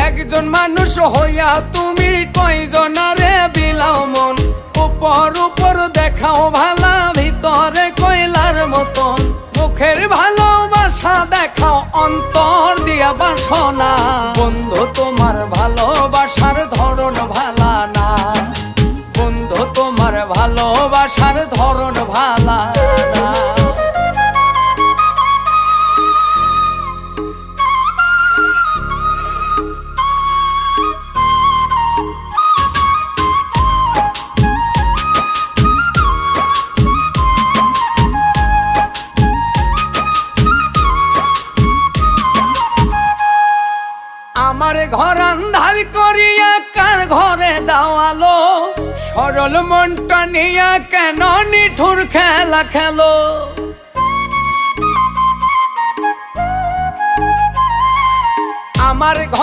একজন মানুষ হইয়া তুমি কয়জনারে বিলাও মন, উপর উপর দেখাও ভালা, ভিতরে কয়লার মতন। মুখের ভালোবাসা দেখাও, অন্তর দিয়া বাসনা। বন্ধু তোমার ভালোবাসার ধরন ভালা না, বন্ধু তোমার ভালোবাসার ধরন ভালা না। আমার ঘর আন্ধার করিয়া কার ঘরে দাওয়ালো, সরল মনটা নিয়া কেন নিঠুর খেলা খেলো। আমার ঘর